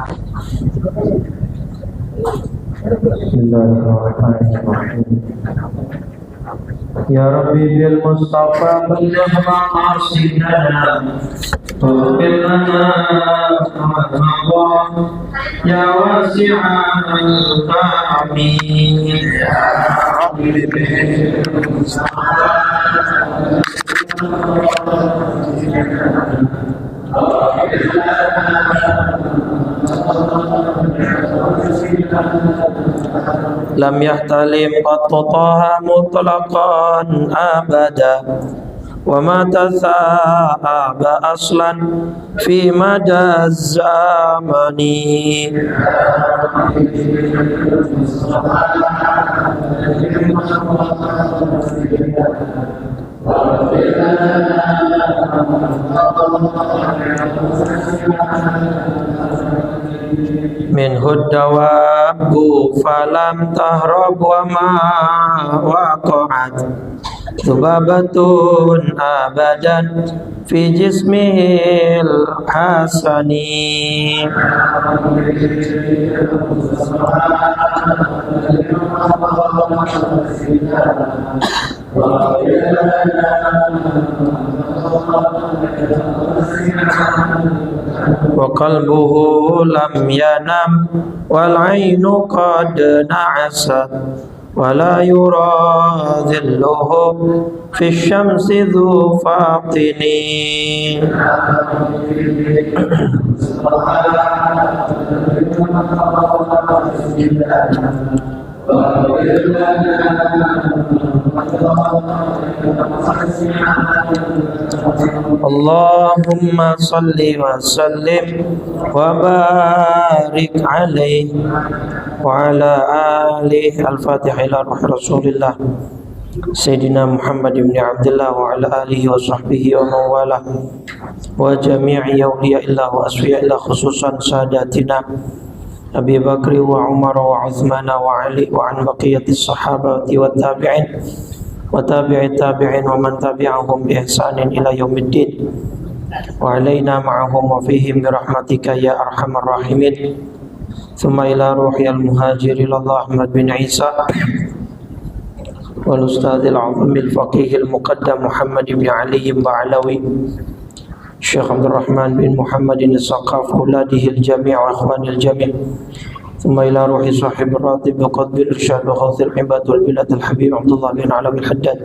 Bismillahirrahmanirrahim. Ya Rabbi bil Mustafa balligh maqasidana waghfir lana ma mada ya wasi'an amin. Ya Rabbi bil Mustafa lam yahtalim qattu taha mutlaqan abada wa ma tasaba aslan fi mada zamani. Minhud dawabu falam tahrab wa ma waqa'at Zubabatun abadan fi jismil hasani. Wa qalbuhu lam yanam wal ainu qad na'asat wa la yura dhilluhu fi syamsi dhu fatini. Allahumma salli wa sallim wa barik alaihi wa ala alihi. Al-Fatihah ila ruh Rasulillah Sayyidina Muhammad ibn Abdullah wa ala alihi wa sahbihi wa mawala wa jami'i awliya illah wa asfiya illah, khususan sadatina Abi Bakri wa Umar wa Uthman wa Ali wa an baqiyatis sahabati wa tabi'in wa tabi'i tabi'in wa man tabi'ahum bi ihsanin ila yaumiddin wa alaina ma'ahum wa fihim bi rahmatika ya arhamar rahimin. Thumma ila ruhi al-muhajir ilallah Ahmad bin Isa wal ustadz al-azim al-faqih al-muqaddam Muhammad bin Ali Ba'alawi, Syekh Abdul Rahman bin Muhammad al-Saqaf, uladihi al-jami' wa akhwani al-jami'. Thumma ila ruhi sahib al-ratib wa qadbil irsyad wa khawthil ibad wal bilad al-habib Abdullah bin Alawi al-Haddad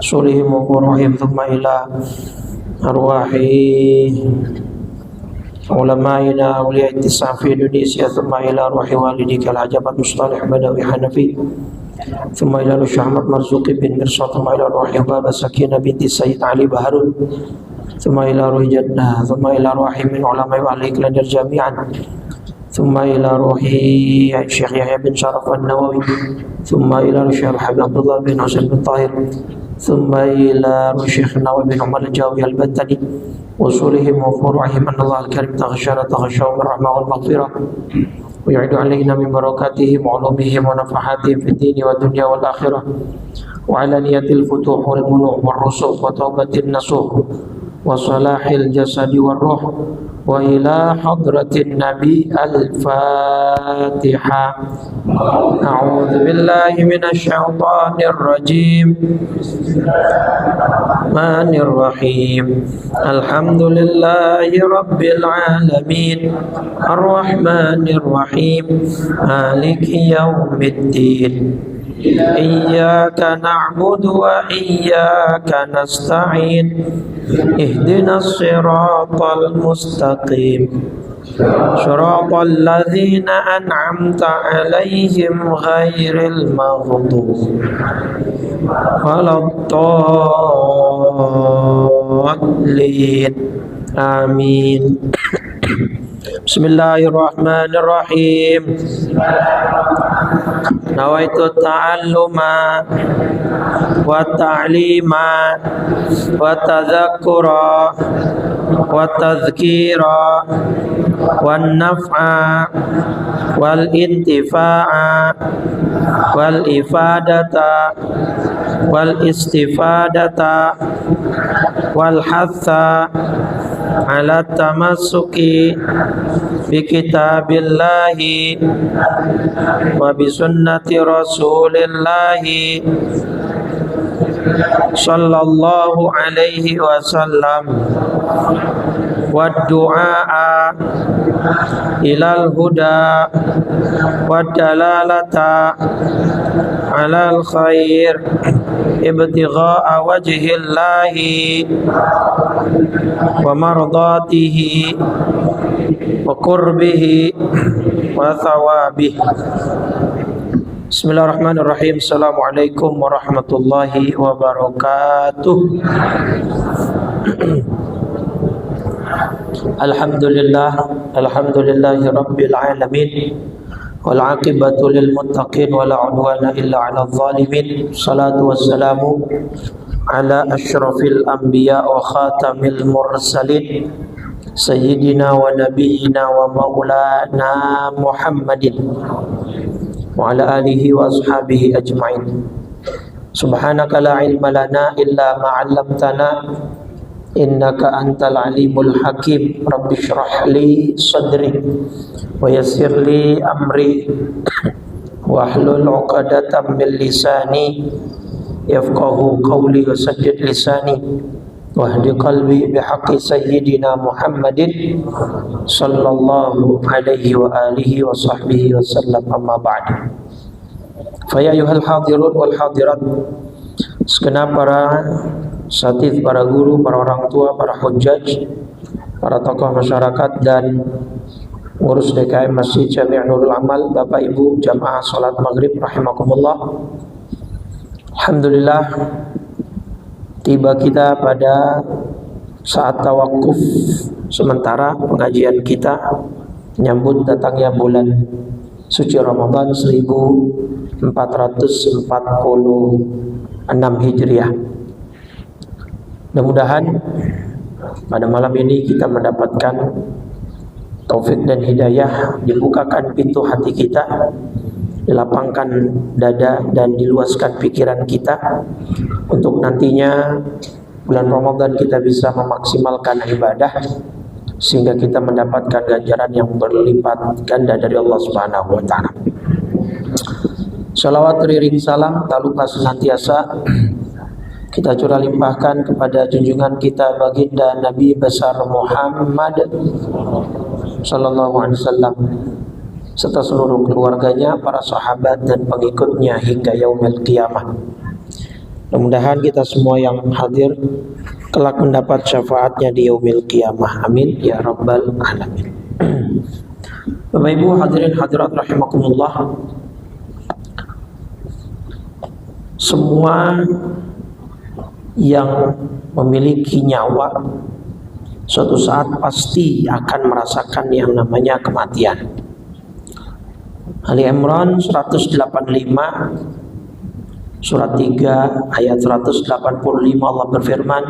surihim wa qurahim. Thumma ila arwahi ulama'ina awliya ittisam fi Indonesia. Thumma ila ruhi walidika al-ajabat Mustalih Badawi Hanafi. Thumma ila ruhi Ahmad Marzuqi bin Mirsad. Thumma ila ruhi Baba Sakina binti Sayyid Ali Baharun. Thumma ila ruhi Jannah. Thumma ila ruhi min ulama'i wa ahli Iqladir jami'an. Thumma ila ruhi Syekh Yahya bin Sharaf al-Nawawi. Thumma ila ruhi Syekh Habib Abdullah bin Husain bin Tahir. Thumma ila ruhi Syekh Nawawi bin Umar al-Jawi al-Bantani. Usulihim wa furu'ihim anna Allah al-Karim taghashara taghashawum ar-rahmah wal-maghfirah wa yu'idu alayna min barakatihim wa ulumihim wa nafahatihim fi dini wa dunya wal akhirah wa ala niyatil futuh wal munu' wal rusuh wa taubatin nasuh wa salahil jasadi wal ruh wa ila hadratin nabi. Al-Fatiha. A'udzu billahi minasy syaithanir rajim. Bismillahirrahmanirrahim. Alhamdulillahi rabbil alamin. Ar-Rahmanir Rahim. Maliki yaumiddin. Iyyaka na'budu wa iyyaka nasta'in. Ihdinas siratal mustaqim. Shiratal ladzina an'amta 'alaihim ghairil maghdubi waladdallin. Amin. Bismillahirrahmanirrahim. Nawaitu ta'alluma wa ta'lima wa tadhakkura wa tadhkira wan naf'a wal intifa'a wal ifadata wal istifadata wal hatha ala tamassuki bi kitabillahi wa bi sunnati rasulillahi sallallahu alaihi wasallam wa du'a ilal huda wa dalalata alal khair ibtigha'a wajhillahi wa mardatihi wa qurbihi wa thawabihi. Bismillahirrahmanirrahim. Assalamualaikum warahmatullahi wabarakatuh. Alhamdulillahi rabbil alamin, wal aqibatu lil muttaqin, wala udwana illa 'alal zalimin. Salatu wassalamu ala asyrafil anbiya wa khatamil mursalin, sayyidina wa nabiyyina wa maulana Muhammadin wa ala alihi wa ashabihi ajma'in. Subhanaka la ilma lana illa ma 'allamtana innaka antal alimul hakim. Rabbi shrah li sadri wa yassir li amri wahlul 'uqdatam min lisani yafqahu qawli wa saddid lisani wahdi qalbi bihaqqi sayyidina Muhammadin sallallahu alaihi wa alihi wa sahbihi wa sallam. Amma ba'd. Fa ya ayyuhal hadirun wal hadirat, segenap para satid, para guru, para orang tua, para hujjaj, para tokoh masyarakat dan ngurus DKM Masjid Jami' Nurul Amal, Bapak Ibu jamaah salat maghrib rahimakumullah. Alhamdulillah, tiba kita pada saat tawakuf sementara pengajian kita menyambut datangnya bulan suci Ramadan 1446 Hijriah. Mudah-mudahan pada malam ini kita mendapatkan taufik dan hidayah, dibukakan pintu hati kita, dilapangkan dada dan diluaskan pikiran kita untuk nantinya bulan Ramadan kita bisa memaksimalkan ibadah sehingga kita mendapatkan ganjaran yang berlipat ganda dari Allah Subhanahu wa taala. Salawat teriring salam tak lupa senantiasa kita curah limpahkan kepada junjungan kita baginda Nabi besar Muhammad sallallahu alaihi wasallam serta seluruh keluarganya, para sahabat dan pengikutnya hingga yaumil qiyamah. Mudah-mudahan kita semua yang hadir kelak mendapat syafaatnya di yaumil qiyamah. Amin ya rabbal alamin. Bapak Ibu hadirin hadirat rahimakumullah, semua yang memiliki nyawa suatu saat pasti akan merasakan yang namanya kematian. Ali Imran 185 surat 3 ayat 185 Allah berfirman,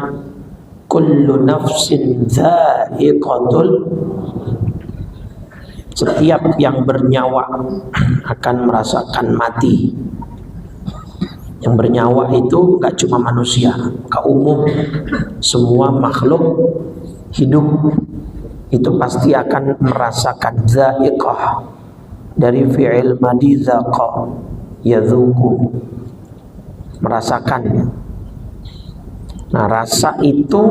kullu nafsin dha'iqatul, setiap yang bernyawa akan merasakan mati. Yang bernyawa itu gak cuma manusia, ke umum semua makhluk hidup itu pasti akan merasakan dha'iqah, dari fi'il madi dhaqa yadhuku, merasakan. Nah, rasa itu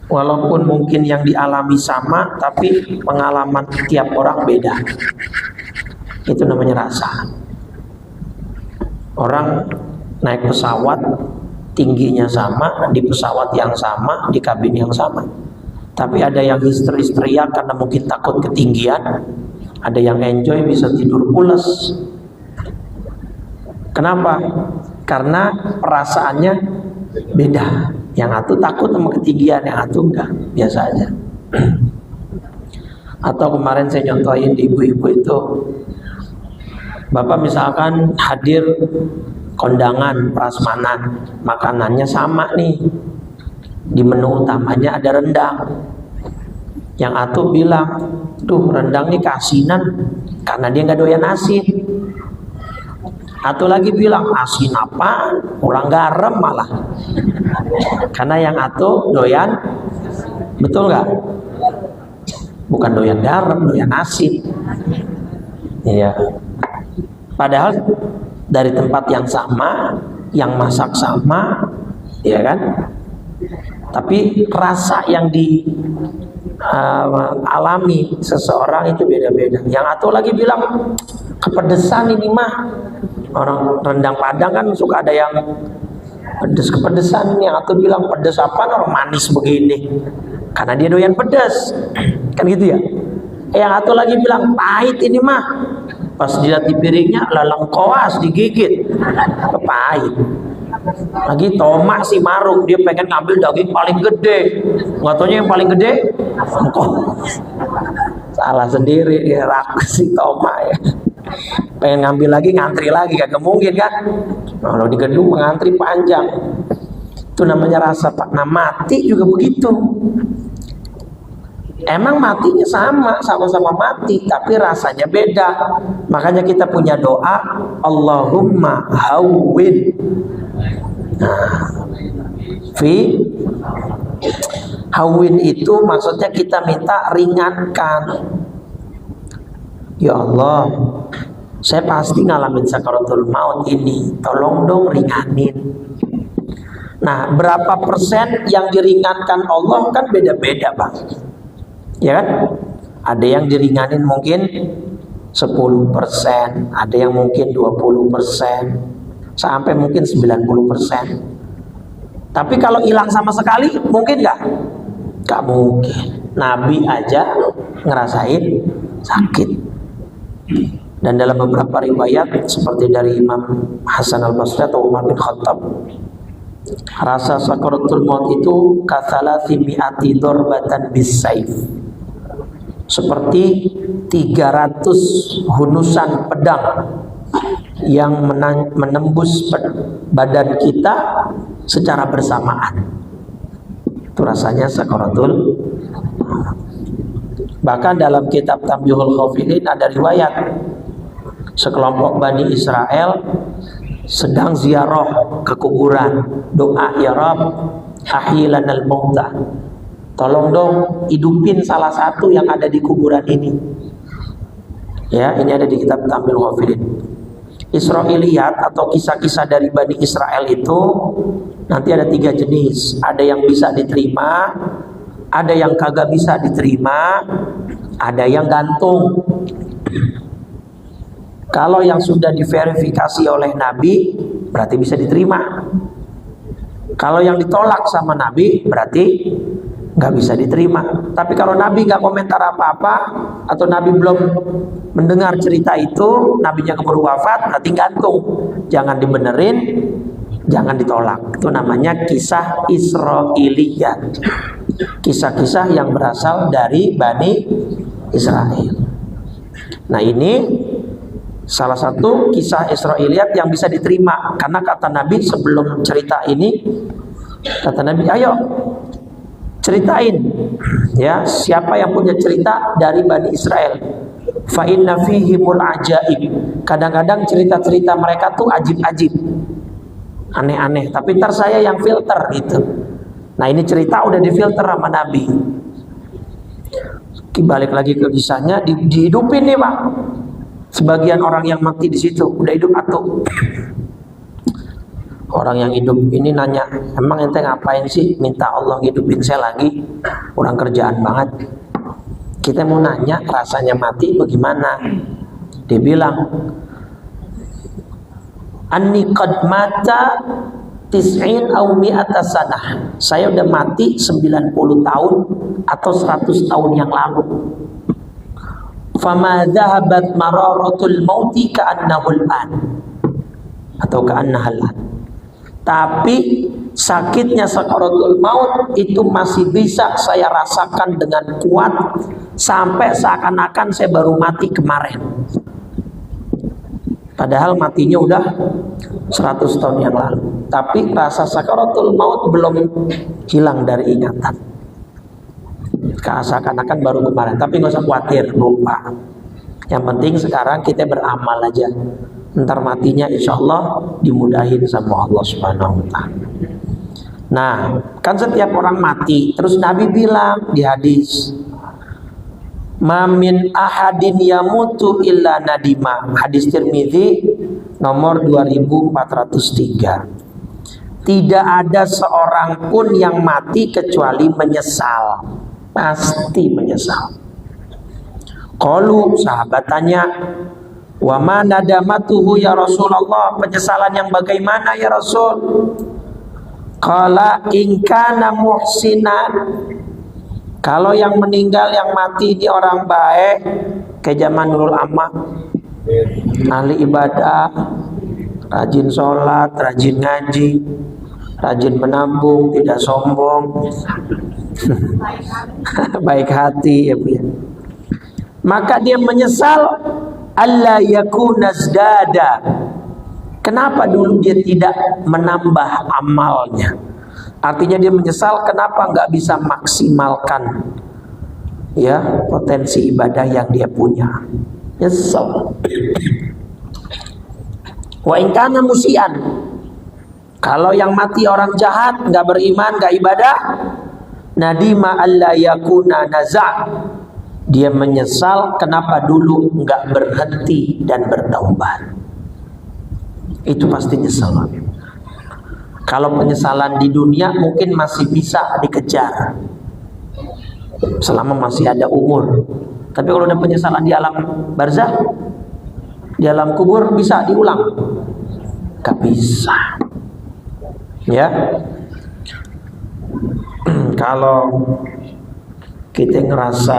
walaupun mungkin yang dialami sama, tapi pengalaman tiap orang beda. Itu namanya rasa. Orang naik pesawat, tingginya sama, di pesawat yang sama, di kabin yang sama, tapi ada yang histeris-teriak karena mungkin takut ketinggian, ada yang enjoy bisa tidur pulas. Kenapa? Karena perasaannya beda. Yang satu takut sama ketinggian, yang satu enggak, biasa aja. Atau kemarin saya nyontohin di ibu-ibu itu, Bapak misalkan hadir kondangan prasmanan, makanannya sama nih, di menu utamanya ada rendang. Yang atuh bilang, tuh rendang nih kasinan karena dia nggak doyan asin. Atau lagi bilang, asin apa? Kurang garam malah. Karena yang atuh doyan Betul nggak? Bukan doyan garam, doyan asin. Iya. Padahal dari tempat yang sama, yang masak sama, ya kan? Tapi rasa yang dialami seseorang itu beda-beda. Yang satu lagi bilang kepedesan ini mah. Orang rendang Padang kan suka ada yang pedes kepedesan. Yang satu bilang pedes apa? Orang manis begini. Karena dia doyan pedes, kan gitu ya. Yang satu lagi bilang pahit ini mah. Pas dilihat di piringnya lalang koas digigit, pahit. Lagi tomak si marung, dia pengen ngambil daging paling gede, nggak taunya yang paling gede kok salah sendiri ya, rakus si tomak ya. Pengen ngambil lagi, ngantri lagi, kagak mungkin kan. Kalau di gedung ngantri panjang, itu namanya rasa pak. Nah mati juga begitu. Emang matinya sama-sama mati, tapi rasanya beda. Makanya kita punya doa, Allahumma hawwin. Nah, hawwin itu maksudnya kita minta ringankan. Ya Allah, saya pasti ngalamin sakaratul maut ini, tolong dong ringanin. Nah, berapa persen yang diringankan Allah kan beda-beda, Pak. Ya kan? Ada yang diringanin mungkin 10%, ada yang mungkin 20%, sampai mungkin 90%. Tapi kalau hilang sama sekali, mungkin nggak? Nggak mungkin. Nabi aja ngerasain sakit. Dan dalam beberapa riwayat seperti dari Imam Hasan al-Basri atau Umar bin Khattab, rasa sakaratul maut itu kathalathi mi'ati dorbatan bis-saif, seperti 300 hunusan pedang yang menembus badan kita secara bersamaan. Itu rasanya sakaratul. Bahkan dalam kitab Tambihul Ghafilin ada riwayat sekelompok Bani Israel sedang ziarah ke kuburan, doa ya Rabb ahyilan al-mauta, tolong dong hidupin salah satu yang ada di kuburan ini. Ya, ini ada di kitab Tambihul Ghafilin. Israiliyat atau kisah-kisah dari Bani Israel itu nanti ada 3 jenis. Ada yang bisa diterima, ada yang kagak bisa diterima, ada yang gantung. Kalau yang sudah diverifikasi oleh Nabi berarti bisa diterima. Kalau yang ditolak sama Nabi berarti nggak bisa diterima. Tapi kalau Nabi nggak komentar apa-apa atau Nabi belum mendengar cerita itu, Nabinya keburu wafat, berarti gantung. Jangan dibenerin, jangan ditolak. Itu namanya kisah Israiliyat. Kisah-kisah yang berasal dari Bani Israel. Nah ini salah satu kisah Israiliyat yang bisa diterima. Karena kata Nabi sebelum cerita ini, kata Nabi, ayo ceritain ya siapa yang punya cerita dari Bani Israel. Fa inna fihimul ajaib. Kadang-kadang cerita-cerita mereka tuh ajib-ajib, aneh-aneh, tapi ntar saya yang filter gitu. Nah ini cerita udah difilter sama Nabi. Balik lagi ke kisahnya, dihidupin nih Pak. Sebagian orang yang mati di situ udah hidup atuh. Orang yang hidup ini nanya, emang ente ngapain sih minta Allah hidupin saya lagi? Kurang kerjaan banget. Kita mau nanya rasanya mati bagaimana? Dia bilang, anni qad mata tis'in aw mi'ata sanah. Saya udah mati 90 tahun atau 100 tahun yang lalu. Fama dhahabat mararatul mauti ka'annahul an, atau ka'annahal an. Tapi sakitnya sakaratul maut itu masih bisa saya rasakan dengan kuat sampai seakan-akan saya baru mati kemarin. Padahal matinya udah 100 tahun yang lalu. Tapi rasa sakaratul maut belum hilang dari ingatan. Seakan-akan baru kemarin. Tapi nggak usah khawatir, lupa. Yang penting sekarang kita beramal aja. Ntar matinya insya Allah dimudahin sama Allah Subhanahu wa ta'ala. Nah, kan setiap orang mati. Terus Nabi bilang di hadis, "Mamin ahadin yamutu illa nadima." Hadis Tirmidzi nomor 2403. Tidak ada seorang pun yang mati kecuali menyesal. Pasti menyesal. Qalu, sahabat tanya, "Wa ma nadamatuhu ya Rasulullah?" Penyesalan yang bagaimana ya Rasul? Qala in kana muhsinan. Kalau yang meninggal, yang mati ini orang baik, kayak zaman Nurul Amma, ahli ibadah, rajin sholat, rajin ngaji, rajin menabung, tidak sombong, baik hati ya Bu ya. Maka dia menyesal alla yakuna zdada. Kenapa dulu dia tidak menambah amalnya? Artinya dia menyesal kenapa nggak bisa maksimalkan ya potensi ibadah yang dia punya. Nyesal. Wa in kana musian. Kalau yang mati orang jahat, nggak beriman, nggak ibadah, nadima alla yakuna naza'. Dia menyesal kenapa dulu nggak berhenti dan bertaubat. Itu pasti nyesal. Kalau penyesalan di dunia mungkin masih bisa dikejar selama masih ada umur. Tapi kalau ada penyesalan di alam barzakh, di alam kubur, bisa diulang? Gak bisa. Ya. Kalau kita ngerasa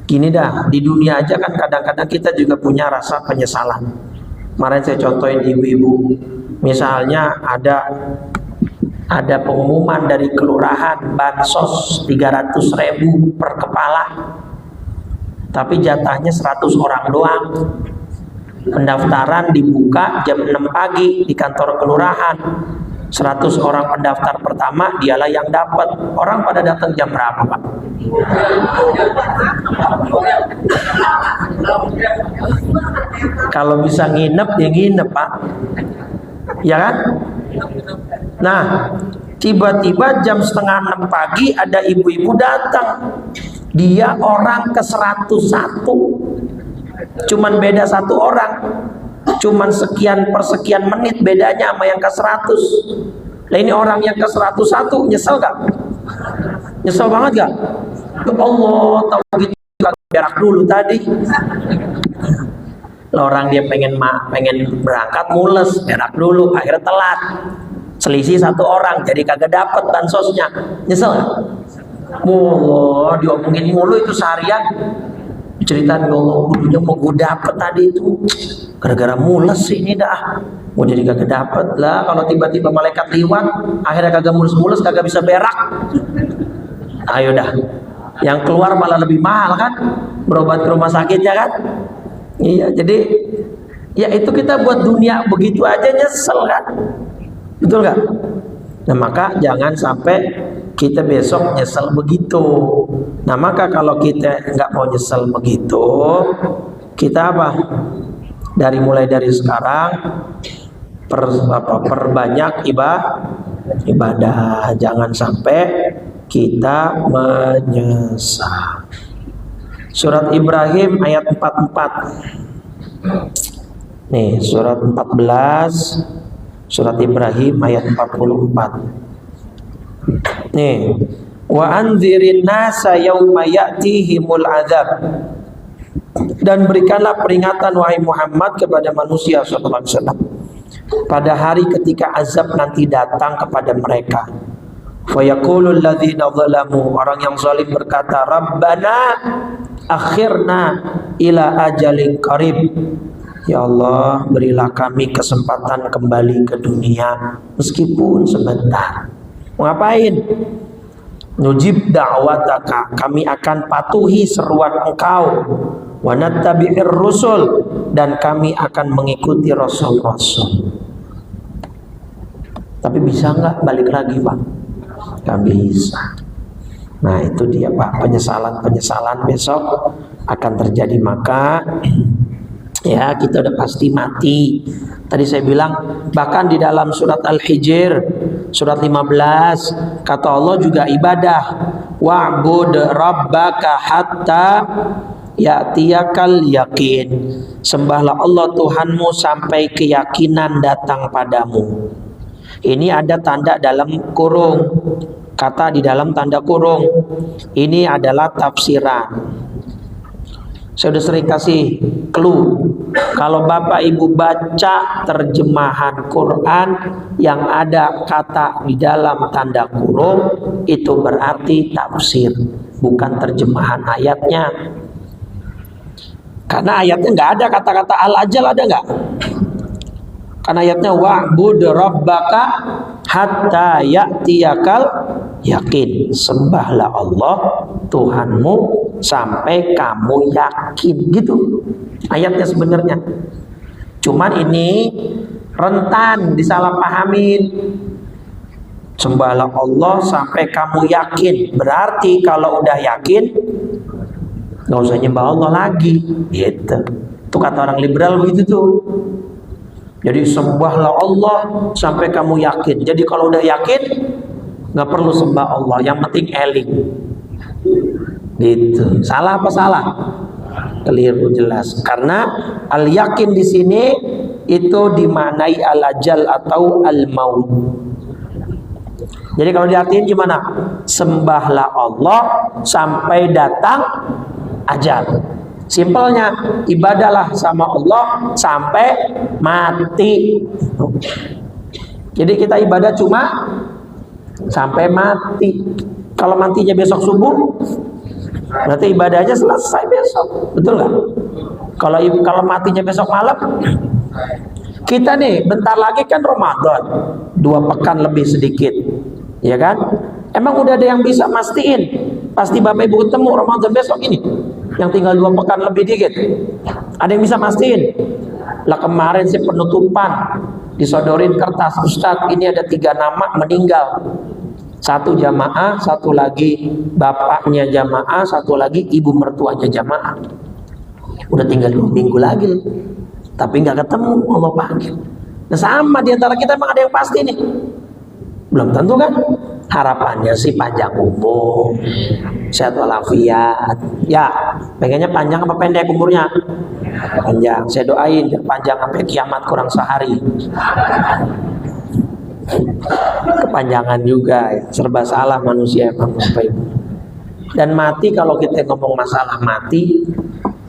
gini dah, di dunia aja kan kadang-kadang kita juga punya rasa penyesalan. Kemarin saya contohin ibu-ibu, misalnya ada pengumuman dari kelurahan bansos 300.000 per kepala, tapi jatahnya 100 orang doang. Pendaftaran dibuka jam 6 pagi di kantor kelurahan. 100 orang pendaftar pertama, dialah yang dapat. Orang pada datang jam berapa, Pak? Kalau bisa nginep, ya nginep, Pak. Ya kan? Nah, tiba-tiba jam setengah 6 pagi ada ibu-ibu datang. Dia orang ke 101. Cuman beda 1 orang. Cuman sekian per sekian menit bedanya sama yang ke 100. Nah ini orang yang ke 101 nyesel gak? Nyesel banget gak? Ya Allah, tahu gitu berak dulu tadi. Lah orang dia pengen berangkat mules, berak dulu, akhirnya telat. Selisih 1 orang, jadi kagak dapet bansosnya. Nyesel gak? Wah, diomongin mulu itu seharian. Ceritaan, ya Allah, kudunya mau gue dapet tadi itu, gara-gara mules sih ini dah, mau jadi kagak dapet lah. Kalau tiba-tiba malaikat liwat, akhirnya kagak mulus-mulus, kagak bisa berak, ayo dah, yang keluar malah lebih mahal kan, berobat ke rumah sakitnya kan. Iya, jadi ya itu kita buat dunia begitu aja nyesel kan, betul gak? Nah maka jangan sampai kita besok nyesel begitu. Nah maka kalau kita nggak mau nyesel begitu, kita apa? Mulai dari sekarang perbanyak ibadah. Jangan sampai kita menyesal. Surat Ibrahim ayat 44. Nih surat 14. Surat Ibrahim ayat 44. Nih, wa anzirin nasa yauma ya'tihimul azab. Dan berikanlah peringatan wahai Muhammad kepada manusia sallallahu alaihi wasallam pada hari ketika azab nanti datang kepada mereka. Fa yaqulul ladzina zalamu, orang yang zalim berkata, Rabbana akhirna ila ajalin qarib. Ya Allah, berilah kami kesempatan kembali ke dunia meskipun sebentar. Ngapain? Nujib da'wataka, kami akan patuhi seruan engkau. Wa nattabi'ir rusul, dan kami akan mengikuti rasul-rasul. Tapi bisa nggak balik lagi, Pak? Nggak bisa. Nah itu dia, Pak, penyesalan besok akan terjadi. Maka ya kita udah pasti mati. Tadi saya bilang bahkan di dalam surat Al-Hijr surat 15 kata Allah juga ibadah, wa'bud rabbaka hatta ya'tiyakal yakin, sembahlah Allah Tuhanmu sampai keyakinan datang padamu. Ini ada tanda dalam kurung, kata di dalam tanda kurung. Ini adalah tafsiran. Saya sudah sering kasih clue. Kalau Bapak Ibu baca terjemahan Quran yang ada kata di dalam tanda kurung, itu berarti tafsir, bukan terjemahan ayatnya. Karena ayatnya nggak ada kata-kata al-ajal, ada nggak? Karena ayatnya wa'bud rabbaka hatta ya'tiyakal yakin, sembahlah Allah Tuhanmu sampai kamu yakin, gitu ayatnya sebenarnya. Cuman ini rentan disalahpahamin. Sembahlah Allah sampai kamu yakin, berarti kalau udah yakin nggak usah nyembah Allah lagi, gitu. Itu kata orang liberal begitu tuh. Jadi sembahlah Allah sampai kamu yakin. Jadi kalau udah yakin nggak perlu sembah Allah, yang penting eling. Gitu. Salah apa salah? Keliru jelas. Karena al yakin di sini itu dimaknai al ajal atau al maut. Jadi kalau diartiin gimana? Sembahlah Allah sampai datang ajal. Simpelnya, ibadahlah sama Allah sampai mati. Jadi kita ibadah cuma sampai mati. Kalau matinya besok subuh, berarti ibadahnya selesai besok. Betul nggak? Kalau matinya besok malam, kita nih bentar lagi kan Ramadan, 2 pekan lebih sedikit, ya kan? Emang udah ada yang bisa mastiin pasti Bapak Ibu ketemu Ramadan besok ini? Yang tinggal 2 pekan lebih dikit, ada yang bisa mastiin? Lah kemarin sih penutupan disodorin kertas, Ustadz ini ada 3 nama meninggal, 1 jamaah, 1 lagi bapaknya jamaah, 1 lagi ibu mertuanya jamaah. Udah tinggal 2 minggu lagi, tapi nggak ketemu Allah panggil. Nah sama diantara kita emang ada yang pasti nih? Belum tentu kan? Harapannya sih panjang umur, sehat walafiat. Ya, pengennya panjang apa pendek umurnya? Panjang. Saya doain panjang sampai kiamat kurang sehari. Kepanjangan juga, ya. Serba salah manusia emang Bapak Ibu. Dan mati, kalau kita ngomong masalah mati,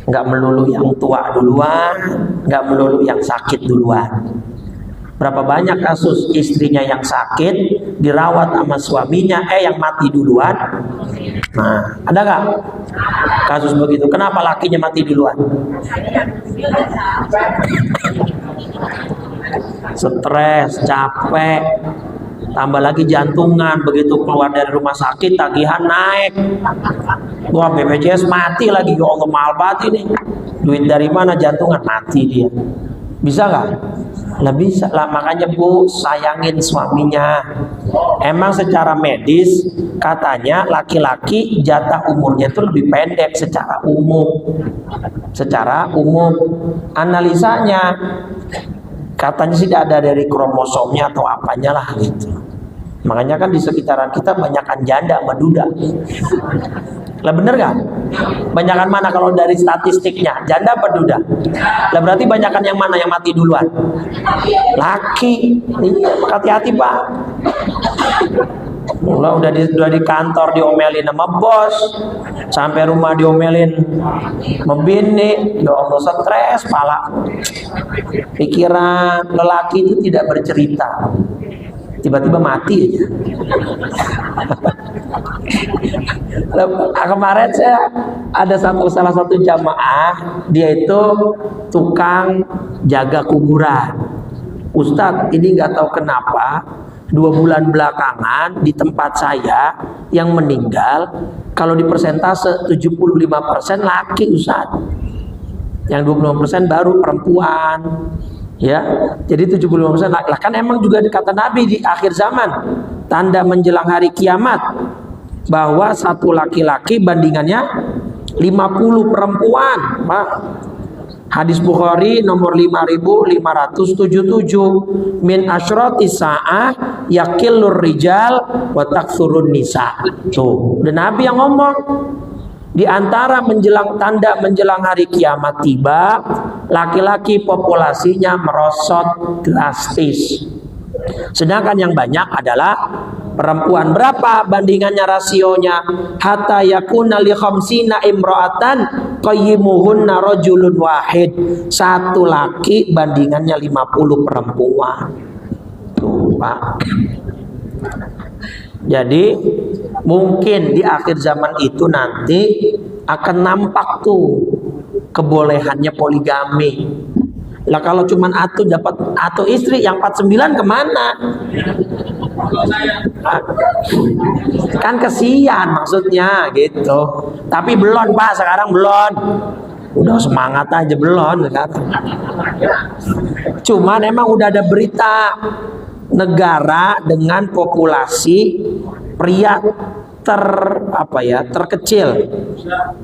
nggak melulu yang tua duluan, nggak melulu yang sakit duluan. Berapa banyak kasus istrinya yang sakit dirawat sama suaminya, yang mati duluan. Nah, ada nggak kasus begitu? Kenapa lakinya mati duluan? Stres, capek, tambah lagi jantungan, begitu keluar dari rumah sakit tagihan naik. Wah, BPJS mati lagi, ya Allah mahal banget ini. Duit dari mana? Jantungan, mati dia. Bisa nggak? Lah bisa lah, makanya Bu sayangin suaminya. Emang secara medis katanya laki-laki jatah umurnya itu lebih pendek secara umum. Secara umum analisanya katanya sih tidak ada dari kromosomnya atau apanya lah gitu. Makanya kan di sekitaran kita banyakan janda sama duda. Lah bener gak? Banyakan mana kalau dari statistiknya? Janda apa duda? Lah berarti banyakan yang mana yang mati duluan? Laki. Iya, hati-hati Pak. Udah di kantor diomelin sama bos, sampai rumah diomelin sama bini. Ya Allah, stres pala. Pikiran lelaki itu tidak bercerita, tiba-tiba mati aja. Kemarin saya ada salah satu jamaah, dia itu tukang jaga kuburan. Ustadz, ini nggak tahu kenapa 2 bulan belakangan di tempat saya yang meninggal, kalau di persentase 75% laki Ustadz, yang 25% baru perempuan. Ya, jadi 75% lah kan emang juga kata Nabi di akhir zaman, tanda menjelang hari kiamat, bahwa 1 laki-laki bandingannya 50 perempuan, Pak. Hadis Bukhari nomor 5577, min asyrati sa'ah yaqillur rijal wa taksurun nisa. Tuh, dan Nabi yang ngomong, di antara tanda menjelang hari kiamat tiba, laki-laki populasinya merosot drastis. Sedangkan yang banyak adalah perempuan. Berapa bandingannya, rasionya? Hatta yakuna li khamsina imra'atan qayyimuhunna rajulun wahid. Satu laki bandingannya 50 perempuan. Tuh, Pak. Jadi mungkin di akhir zaman itu nanti akan nampak tuh kebolehannya poligami. Lah kalau cuman atu istri, yang 49 kemana? Kan kesian maksudnya gitu. Tapi belum, Pak, sekarang belum. Udah semangat aja belum sekarang. Cuman emang udah ada berita negara dengan populasi pria terkecil.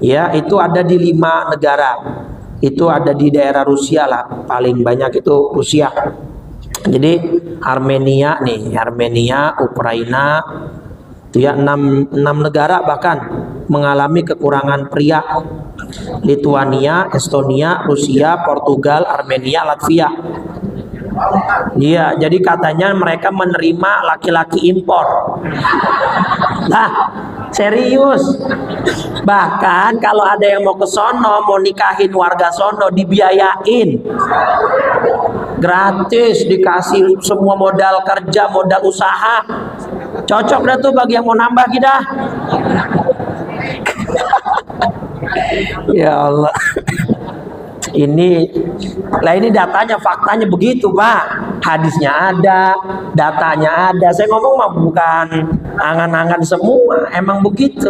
Ya, itu ada di 5 negara. Itu ada di daerah Rusia lah, paling banyak itu Rusia. Jadi Armenia, Ukraina, itu ya 6 negara bahkan mengalami kekurangan pria. Lituania, Estonia, Rusia, Portugal, Armenia, Latvia. Iya, jadi katanya mereka menerima laki-laki impor. Nah, serius. Bahkan kalau ada yang mau ke sono, mau nikahin warga sono, dibiayain. Gratis, dikasih semua modal kerja, modal usaha. Cocok dah tuh bagi yang mau nambah kita. Ya Allah. Ini datanya, faktanya begitu, Pak. Hadisnya ada, datanya ada. Saya ngomong mah bukan angan-angan semua, emang begitu.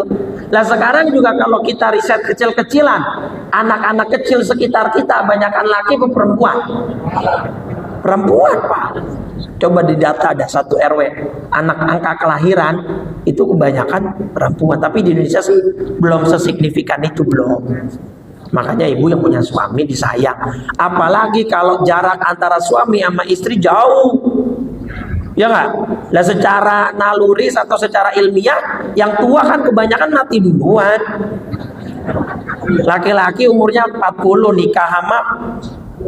Lah sekarang juga kalau kita riset kecil-kecilan, anak-anak kecil sekitar kita banyakan laki atau perempuan? Perempuan, Pak. Coba didata, ada 1 RW, angka kelahiran itu kebanyakan perempuan. Tapi di Indonesia sih belum sesignifikan itu, belum. Makanya ibu yang punya suami disayang. Apalagi kalau jarak antara suami sama istri jauh. Ya nggak? Lah secara naluris atau secara ilmiah, yang tua kan kebanyakan mati duluan. Laki-laki umurnya 40 nikah sama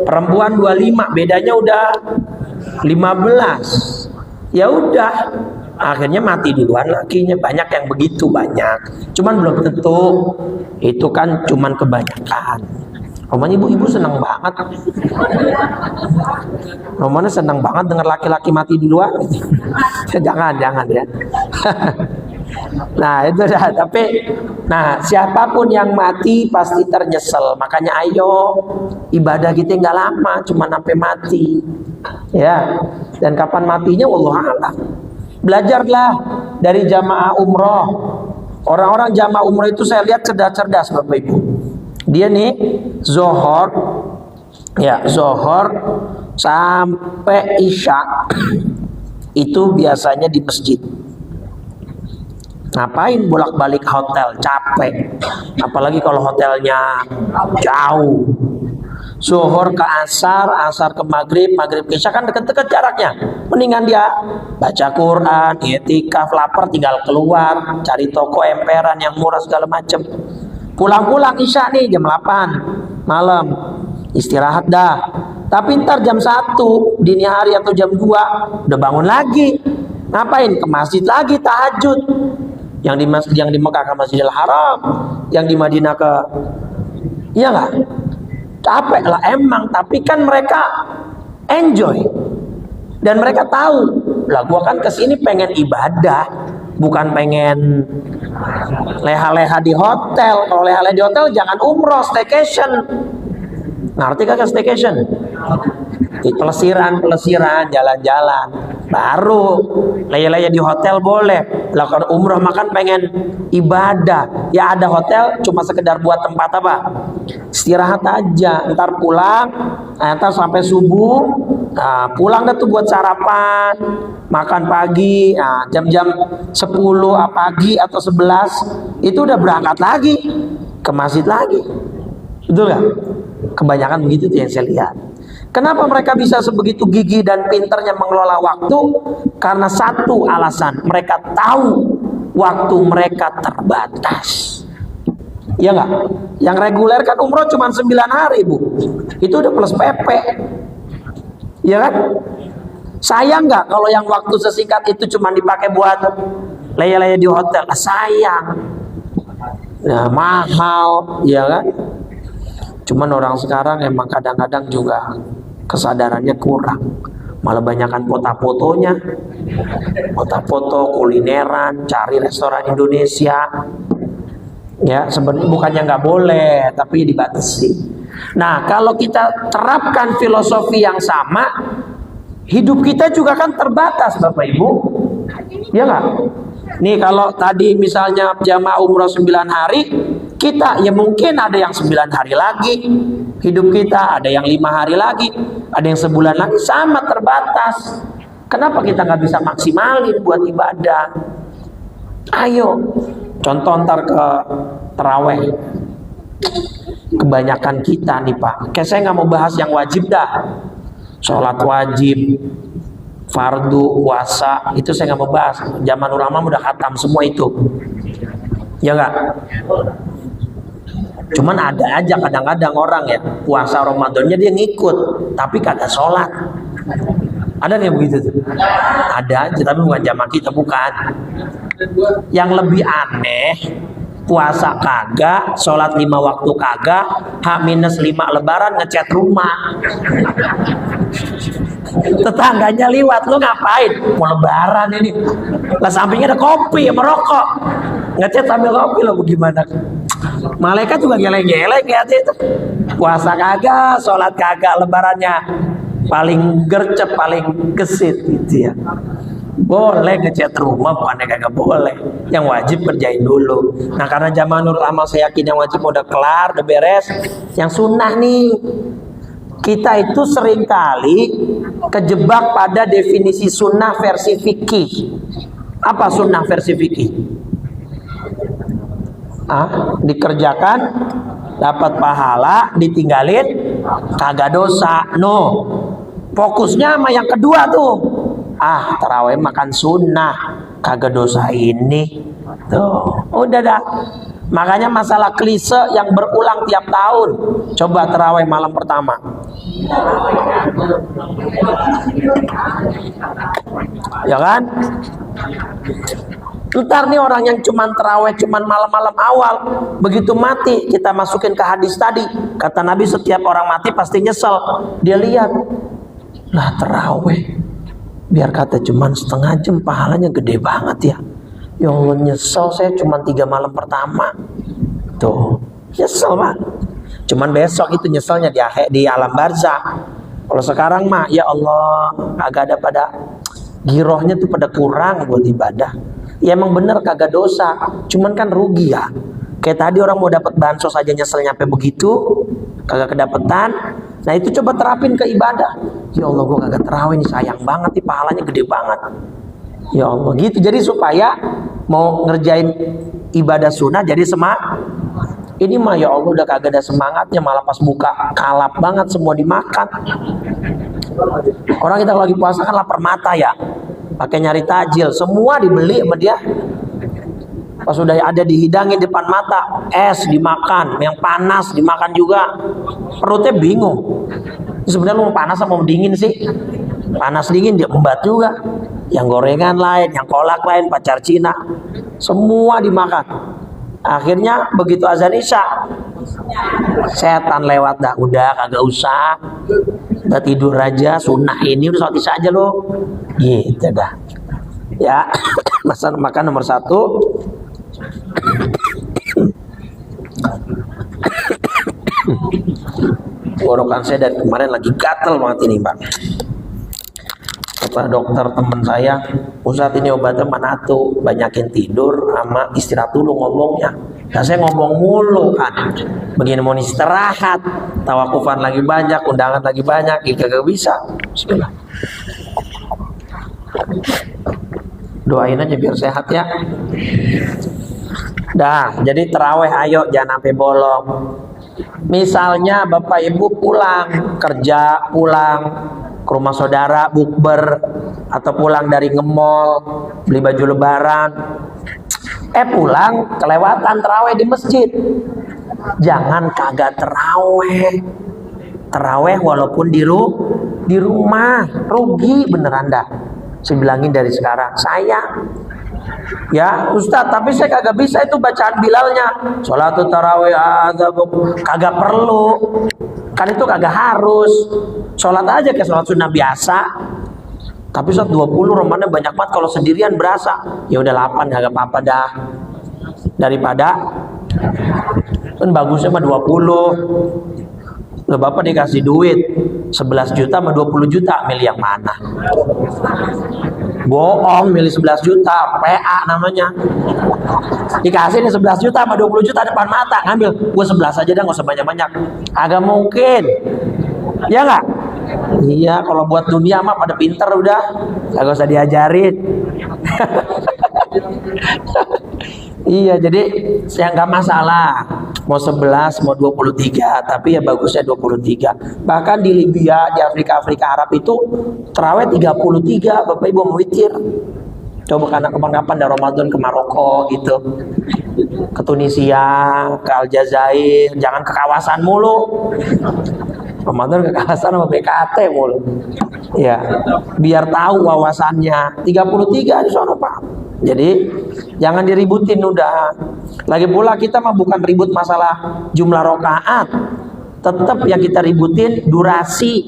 perempuan 25, bedanya udah 15. Ya udah, akhirnya mati duluan lakinya. Banyak yang begitu, banyak. Cuman belum tentu. Itu kan cuman kebanyakan. Romanya ibu senang banget. Romanya senang banget dengar laki-laki mati duluan. Jangan ya. Nah itu dah. Tapi, siapapun yang mati pasti ternyesel. Makanya ayo, ibadah kita nggak lama, cuma sampai mati. Ya. Dan kapan matinya wallahu a'lam. Belajarlah dari jamaah umroh. Orang-orang jamaah umroh itu saya lihat cerdas-cerdas, Bapak Ibu. Dia nih zohor sampai isya itu biasanya di masjid. Ngapain bolak-balik hotel, capek. Apalagi kalau hotelnya jauh. Zuhur ke asar, asar ke maghrib, maghrib ke isya, kan deket-deket jaraknya. Mendingan dia baca Quran, i'tikaf, lapar tinggal keluar, cari toko emperan yang murah segala macem. Pulang-pulang isya nih jam 8 malam, istirahat dah. Tapi ntar jam 1 dini hari atau jam 2 udah bangun lagi. Ngapain? Ke masjid lagi tahajud. Yang di Mekah ke Masjidil Haram, yang di Madinah ke, iya nggak? Capek lah emang, tapi kan mereka enjoy dan mereka tahu lah, gua kan kesini pengen ibadah, bukan pengen leha-leha di hotel. Kalau leha-leha di hotel jangan umroh, staycation. Ngerti kagak staycation? Pelesiran, jalan-jalan. Baru leha-leha di hotel boleh. Lah kalau umroh makan pengen ibadah, ya ada hotel cuma sekedar buat tempat apa? Istirahat aja. Ntar pulang, ntar sampai subuh, pulang dah tuh buat sarapan, makan pagi. Jam-jam 10 pagi atau 11 itu udah berangkat lagi ke masjid lagi. Betul nggak? Kebanyakan begitu tuh yang saya lihat. Kenapa mereka bisa sebegitu gigih dan pintarnya mengelola waktu? Karena satu alasan, mereka tahu waktu mereka terbatas. Ya nggak? Yang reguler kan umroh cuma 9 hari, Bu. Itu udah plus PP. Ya kan? Sayang nggak kalau yang waktu sesingkat itu cuma dipakai buat laya-laya di hotel? Sayang. Nah, mahal, ya kan? Cuman orang sekarang emang kadang-kadang juga kesadarannya kurang. Malah banyakan foto-fotonya, foto-foto kulineran, cari restoran Indonesia. Ya, sebenarnya bukannya nggak boleh, tapi dibatasi. Nah, kalau kita terapkan filosofi yang sama, hidup kita juga kan terbatas, Bapak Ibu. Ya nggak? Nih kalau tadi misalnya jamaah umroh 9 hari, kita ya mungkin ada yang 9 hari lagi hidup kita, ada yang 5 hari lagi, ada yang sebulan lagi, sama terbatas. Kenapa kita nggak bisa maksimalin buat ibadah? Ayo, contoh ntar ke terawih. Kebanyakan kita nih Pak, kayak saya nggak mau bahas yang wajib dah. Sholat wajib, fardu, puasa, itu saya nggak mau bahas. Zaman ulama udah khatam semua itu. Ya nggak? Cuman ada aja kadang-kadang orang ya, puasa Ramadannya dia ngikut, tapi kagak sholat. Ada nih begitu tuh? Ada aja, tapi bukan jamaah kita, bukan. Yang lebih aneh, puasa kagak, sholat 5 waktu kagak, H-5 lebaran ngecat rumah. Tetangganya liwat, lu ngapain? Mau lebaran ini. Lah sampingnya ada kopi sama rokok. Ngecat sambil kopi, lo gimana? Malaikat juga geleng-geleng kayak itu. Puasa kagak, sholat kagak, lebarannya paling gercep, paling gesit gitu ya. Boleh ngecat rumah, bukannya kagak boleh. Yang wajib kerjain dulu. Nah karena zaman Nurul Amal saya yakin yang wajib udah kelar, udah beres. Yang sunnah nih, kita itu seringkali kejebak pada definisi sunnah versi fikih. Apa sunnah versi fikih? Dikerjakan dapat pahala, ditinggalin kagak dosa. No, fokusnya sama yang kedua tuh. Tarawih makan sunnah, kagak dosa ini. Tuh, udah dah. Makanya masalah klise yang berulang tiap tahun. Coba tarawih malam pertama. Ya kan? Ntar nih orang yang cuman tarawih cuman malam-malam awal, begitu mati kita masukin ke hadis tadi. Kata Nabi setiap orang mati pasti nyesel. Dia lihat, lah tarawih biar kata cuman setengah jam pahalanya gede banget ya. Ya Allah, nyesel saya cuma 3 malam pertama. Tuh, nyesel Pak. Cuman besok itu nyeselnya di alam barzakh. Kalau sekarang mah ya Allah, agak ada pada girohnya tuh pada kurang buat ibadah. Ya emang bener kagak dosa, cuman kan rugi ya. Kayak tadi orang mau dapat bansos aja nyesel nyampe begitu, kagak kedapetan. Nah itu coba terapin ke ibadah. Ya Allah, gue kagak terawih nih, sayang banget nih, pahalanya gede banget. Ya Allah, gitu. Jadi supaya mau ngerjain ibadah sunnah jadi semangat. Ini mah ya Allah udah kagak ada semangatnya, malah pas buka kalap banget, semua dimakan. Orang kita lagi puasa kan lapar mata ya, pakai nyari tajil, semua dibeli sama dia. Pas sudah ada dihidangin depan mata, es dimakan, yang panas dimakan juga. Perutnya bingung. Sebenarnya lu mau panas apa mau dingin sih? Panas dingin dia embat juga. Yang gorengan lain, yang kolak lain, pacar Cina, semua dimakan. Akhirnya begitu azan Isya, setan lewat dah, udah kagak usah, udah tidur aja, sunnah ini udah sholat Isya aja lo, gitu dah. Ya, makan nomor 1. Gorokan saya dari kemarin lagi gatel banget ini Pak. Kata dokter teman saya, Ustadz ini obatnya mana tuh? Banyakin tidur sama istirahat dulu ngomongnya. Nah saya ngomong mulu kan, begini mau istirahat, tawakufan lagi banyak, undangan lagi banyak, gak bisa. Bismillah. Doain aja biar sehat ya. Dah, jadi terawih ayo jangan sampai bolong. Misalnya Bapak Ibu pulang kerja, pulang ke rumah saudara, bukber, atau pulang dari nge-mall, beli baju lebaran, pulang kelewatan terawih di masjid. Jangan kagak terawih. Terawih walaupun di rumah, rugi beneran dah. Saya bilangin dari sekarang, ya Ustadz, tapi saya kagak bisa itu bacaan Bilalnya. Sholatul tarawih kagak perlu. Kan itu kagak harus. Sholat aja kayak sholat sunnah biasa. Tapi Ustadz 20 romannya banyak banget, kalau sendirian berasa. Ya udah 8 kagak apa-apa dah. Daripada kan bagusnya mah 20. Loh, Bapak dikasih duit 11 juta sama 20 juta, milih yang mana? Bohong, milih 11 juta, PA namanya. Dikasih nih 11 juta sama 20 juta depan mata, ngambil. Gue 11 aja dah, gak usah banyak-banyak. Agak mungkin. Ya nggak? Iya, kalau buat dunia mah pada pinter udah, gak usah diajarin. Iya, jadi saya nggak masalah mau 11 mau 23, tapi ya bagusnya 23. Bahkan di Libya, di Afrika Arab itu terawih 33 Bapak Ibu mau witir. Coba karena kapan-kapan dari Ramadan ke Maroko gitu, ke Tunisia, ke Aljazair, jangan ke kawasan mulu. Ramadan ke kawasan sama BKT mulu. Ya, biar tahu wawasannya. 33 di sana Pak. Jadi jangan diributin udah. Lagi pula kita mah bukan ribut masalah jumlah rakaat. Tetap yang kita ributin durasi.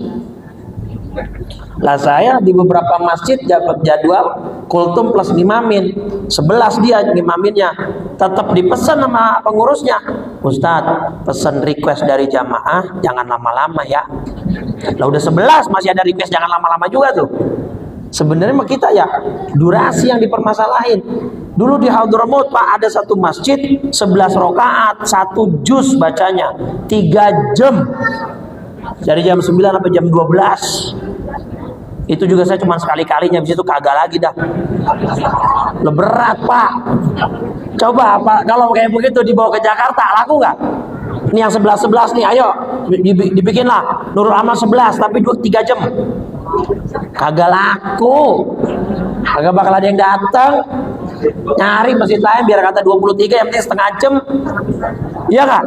Lah saya di beberapa masjid dapat jadwal kultum plus ngimamin. 11 dia ngimaminnya. Tetap dipesan sama pengurusnya. Ustadz, pesan request dari jamaah jangan lama-lama ya. Lah udah 11 masih ada request jangan lama-lama juga tuh. Sebenarnya mah kita ya durasi yang dipermasalahin. Dulu di Hadramaut Pak ada satu masjid 11 rakaat, 1 juz bacanya, 3 jam. Dari jam 9 sampai jam 12. Itu juga saya cuma sekali-kalinya, habis itu kagak lagi dah. Berat Pak. Coba Pak, kalau kayak begitu dibawa ke Jakarta laku nggak? Ini yang 11 nih, ayo dibikinlah Nurul Amal 11 tapi 3 jam. Kagak laku. Kagak bakal ada yang datang. Nyari masjid lain biar kata 23 yang penting setengah jam. Iya kan?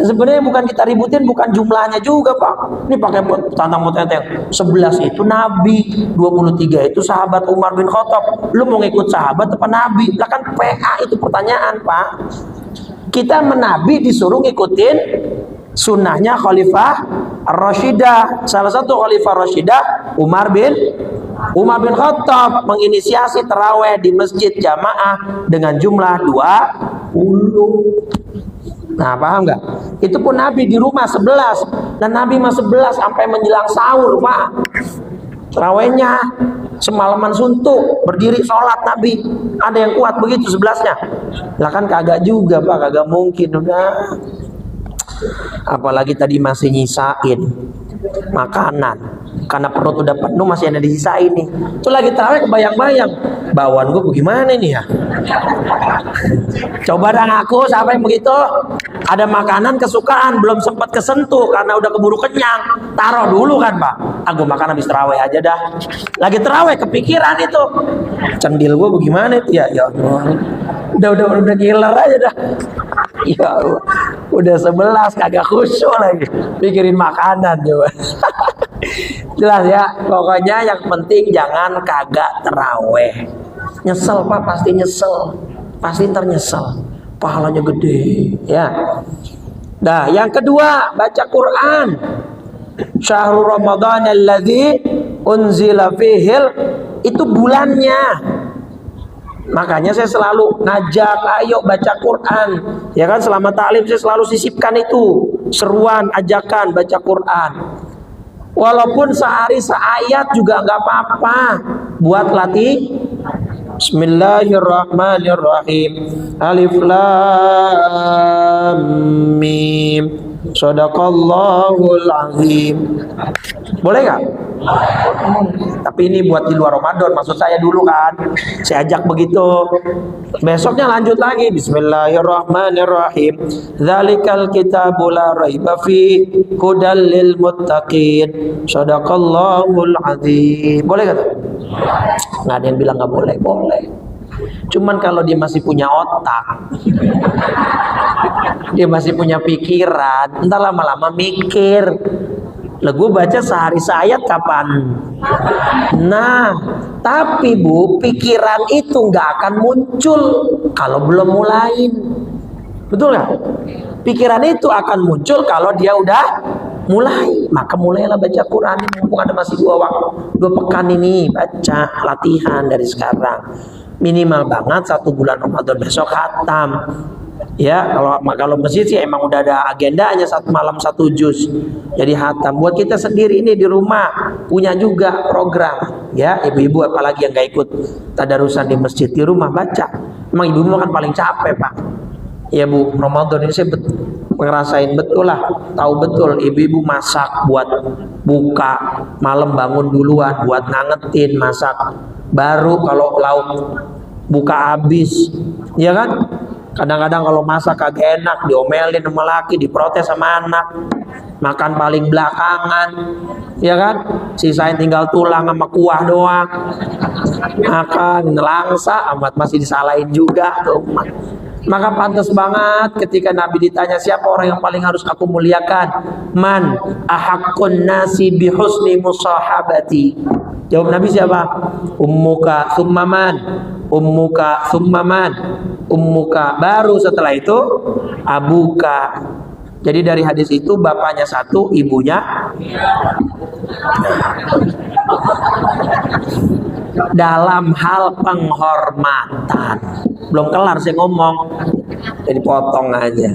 Sebenarnya bukan kita ributin, bukan jumlahnya juga Pak. Ini pakai tantang mutenteng. 11 itu Nabi, 23 itu sahabat Umar bin Khattab. Lu mau ngikut sahabat apa Nabi? Lah kan PA itu pertanyaan Pak. Kita menabi disuruh ngikutin sunnahnya Khalifah Ar-Rashidah. Salah satu Khalifah Rashidah Umar bin Khattab menginisiasi tarawih di masjid jamaah dengan jumlah 20. Nah, paham nggak? Itu pun Nabi di rumah 11 dan Nabi mah 11 sampai menjelang sahur Pak. Tarawihnya semalaman suntuk, berdiri sholat Nabi. Ada yang kuat begitu 11-nya. Lah kan kagak juga Pak, kagak mungkin udah. Apalagi tadi masih nyisain makanan karena perut udah penuh masih ada disisain nih. Itu lagi tarawih kebayang-bayang bawaan gue bagaimana nih ya. Coba dah ngaku siapa yang begitu. Ada makanan kesukaan belum sempat kesentuh karena udah keburu kenyang, taruh dulu kan Pak. Aku makan habis tarawih aja dah. Lagi tarawih kepikiran itu. Cendil gue bagaimana itu ya. Ya Allah. Udah killer aja dah. Ya Allah. Udah 11 kagak khusyuk lagi pikirin makanan coba. Jelas ya, pokoknya yang penting jangan kagak terawih. Nyesel Pak, pasti nyesel. Pasti ntar nyesel. Pahalanya gede ya. Nah, yang kedua baca Quran. Syahrul Ramadan alladzi unzila fihil, itu bulannya. Makanya saya selalu ngajak, ayo baca Quran. Ya kan, selama taklim saya selalu sisipkan itu seruan, ajakan baca Quran. Walaupun sehari seayat juga nggak apa-apa, buat latih. Bismillahirrahmanirrahim. Alif Lam Mim. Shadaqallahul azim. Boleh nggak? Tapi ini buat di luar Ramadan, maksud saya dulu kan. Saya ajak begitu. Besoknya lanjut lagi. Bismillahirrahmanirrahim. Dzalikal kitabu la raiba fi hudal lil muttaqin. Shadaqallahul azim. Boleh nggak? Nggak ada yang bilang nggak boleh. Boleh. Cuman kalau dia masih punya otak, dia masih punya pikiran, entar lama-lama mikir, lah gue baca sehari seayat kapan? Nah, tapi Bu, pikiran itu nggak akan muncul kalau belum mulain. Betul nggak? Pikiran itu akan muncul kalau dia udah mulai. Maka mulailah baca Quran. Mumpung ada masih 2 pekan ini, baca, latihan dari sekarang. Minimal banget 1 bulan Ramadan besok khatam. Ya, kalau masjid sih emang udah ada agendanya 1 malam 1 juz. Jadi khatam. Buat kita sendiri ini di rumah punya juga program. Ya, ibu-ibu apalagi yang gak ikut tadarusan di masjid, di rumah baca. Emang ibu-ibu kan paling capek, Pak. Ya Bu, Ramadan ini saya ngerasain betul lah, tahu betul ibu-ibu masak buat buka, malam bangun duluan buat ngangetin, masak. Baru kalau lauk buka habis, ya kan? Kadang-kadang kalau masak kagak enak, diomelin sama laki, diprotes sama anak. Makan paling belakangan, ya kan? Sisain tinggal tulang sama kuah doang. Makan langsa amat, masih disalahin juga tuh. Maka pantas banget ketika Nabi ditanya siapa orang yang paling harus aku muliakan, man ahaqqun nasi bihusni musahabati. Jawab Nabi siapa? Ummuka thumma man, ummuka thumma man, ummuka, baru setelah itu abuka. Jadi dari hadis itu bapaknya 1, ibunya dalam hal penghormatan. Belum kelar saya ngomong, jadi potong aja.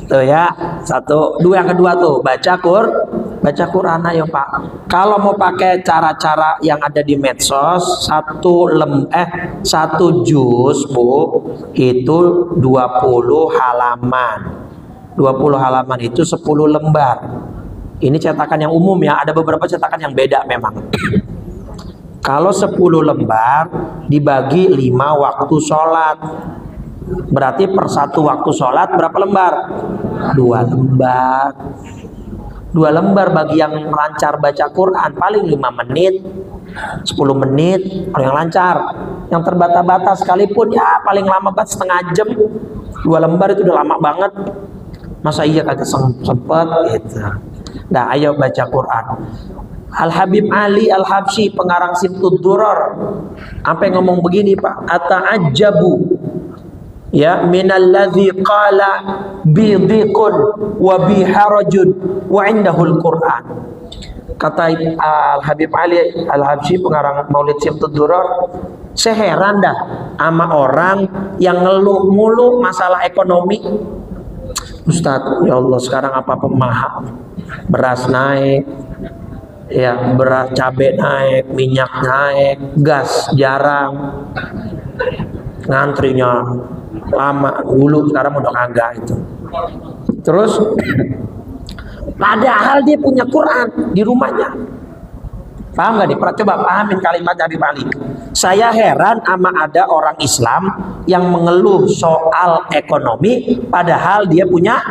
Tuh ya, 1, 2 yang kedua tuh baca Quran. Ayo Pak. Kalau mau pakai cara-cara yang ada di medsos, 1 juz Bu, itu 20 halaman. 20 halaman itu 10 lembar. Ini cetakan yang umum ya, ada beberapa cetakan yang beda memang. Kalau 10 lembar dibagi 5 waktu sholat, berarti per 1 waktu sholat berapa lembar? 2 lembar. 2 lembar bagi yang lancar baca Quran paling 5 menit, 10 menit kalau yang lancar. Yang terbata-bata sekalipun ya paling lama banget setengah jam. 2 lembar itu udah lama banget. Masa iya kagak sempet gitu. Nah, ayo baca Quran. Al-Habib Ali Al-Habsyi, pengarang Simtud Duror, sampai ngomong begini Pak, ata'ajjabu ya minalladzi qala bi dhiqun wa bi harajun wa indahul Quran. Kata Al-Habib Ali Al-Habsyi, pengarang Maulid Simtud Duror, saya heran dah sama orang yang ngeluh mulu masalah ekonomi. Ustadz, ya Allah sekarang apa-apa mahal, beras naik, ya beras, cabai naik, minyak naik, gas jarang, ngantrinya lama dulu, sekarang udah kagak itu. Terus padahal dia punya Quran di rumahnya. Paham gak nih? Coba pahamin kalimat dari Bali. Saya heran sama ada orang Islam yang mengeluh soal ekonomi padahal dia punya.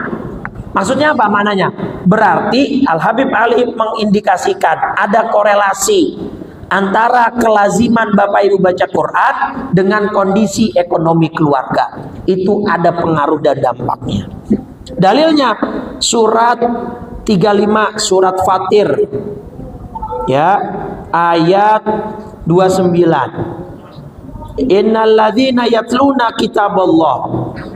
Maksudnya apa maknanya? Berarti Al-Habib Ali mengindikasikan ada korelasi antara kelaziman Bapak Ibu baca Quran dengan kondisi ekonomi keluarga. Itu ada pengaruh dan dampaknya. Dalilnya surat 35 surat Fatir ya, ayat 29. Innalladzina yatluna kitaballah,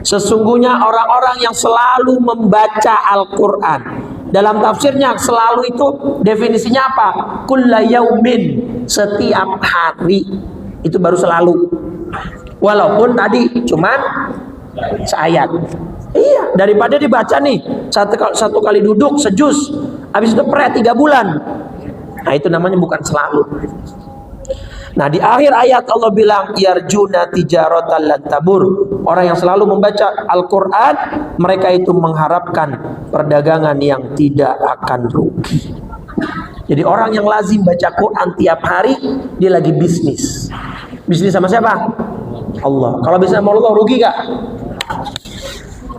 sesungguhnya orang-orang yang selalu membaca Al-Quran. Dalam tafsirnya selalu itu definisinya apa? Kulla yaumin, setiap hari. Itu baru selalu. Walaupun tadi cuman seayat. Iya, daripada dibaca nih satu kali duduk sejus, habis itu 3 bulan. Nah itu namanya bukan selalu. Nah, di akhir ayat Allah bilang yarjuna tijaratan lan tabur. Orang yang selalu membaca Al-Qur'an, mereka itu mengharapkan perdagangan yang tidak akan rugi. Jadi orang yang lazim baca Quran tiap hari, dia lagi bisnis. Bisnis sama siapa? Allah. Kalau bisnis sama Allah rugi gak?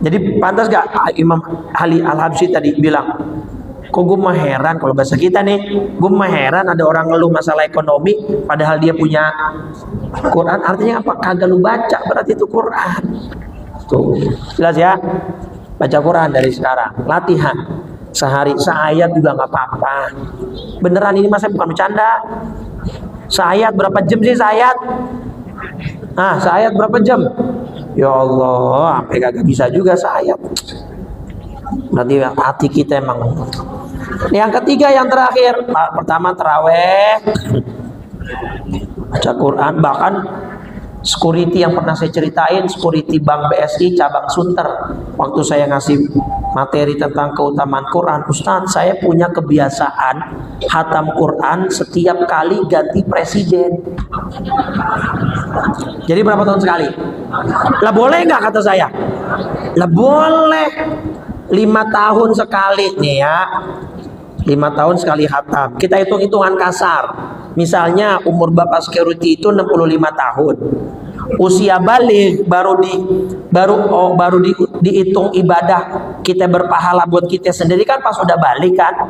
Jadi pantas gak Imam Ali Al-Habsyi tadi bilang, kok gue mah heran kalau bahasa kita nih, gue mah heran ada orang ngeluh masalah ekonomi padahal dia punya Quran. Artinya apa? Kagak lu baca berarti itu Quran. Tuh, jelas ya. Baca Quran dari sekarang, latihan. Sehari seayat juga nggak apa-apa. Beneran ini masa bukan bercanda. Seayat berapa jam sih seayat? Nah, seayat berapa jam? Ya Allah, sampai kagak bisa juga seayat. Berarti hati kita emang. Yang ketiga, yang terakhir, pertama terawih, baca Quran. Bahkan security yang pernah saya ceritain, security Bank BSI cabang Sunter, waktu saya ngasih materi tentang keutamaan Quran, Ustadz, saya punya kebiasaan hatam Quran setiap kali ganti presiden. Jadi berapa tahun sekali? Lah boleh nggak kata saya? Lah boleh. 5 tahun sekali nih ya. 5 tahun sekali hatam. Kita hitung-hitungan kasar. Misalnya umur Bapak security itu 65 tahun. Usia balik baru dihitung ibadah kita berpahala buat kita sendiri kan pas udah balik kan.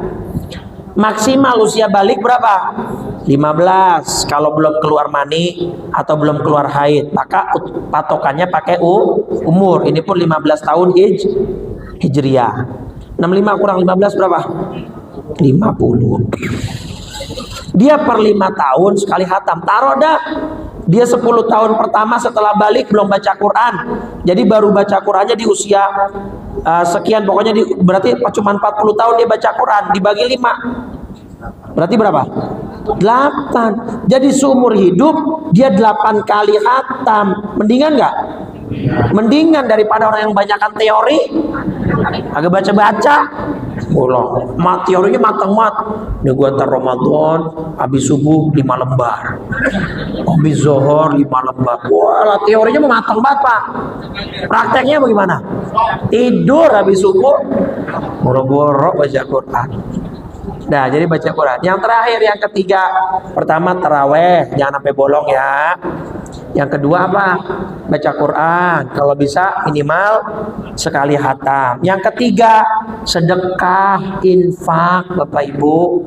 Maksimal usia balik berapa? 15 kalau belum keluar mani atau belum keluar haid. Maka patokannya pakai umur. Ini pun 15 tahun Hijriah. 65 kurang 15 berapa? 50. Dia per 5 tahun sekali hatam. Taruh dah dia 10 tahun pertama setelah balik belum baca Quran. Jadi baru baca Qurannya di usia sekian, pokoknya berarti cuma 40 tahun dia baca Quran, dibagi 5. Berarti berapa? 8. Jadi seumur hidup dia 8 kali hatam. Mendingan nggak? Mendingan daripada orang yang banyakkan teori, agak baca-baca. Teorinya matang mat. Nih gua antar Ramadan, habis subuh 5 lembar, habis zuhur 5 lembar. Wah, teorinya matang banget Pak. Prakteknya bagaimana? Tidur habis subuh, boro-boro baca Quran. Nah, jadi baca Quran. Yang terakhir, yang ketiga, pertama taraweh, jangan sampai bolong ya. Yang kedua apa? Baca Quran. Kalau bisa minimal sekali hatam. Yang ketiga, sedekah, infak, Bapak Ibu.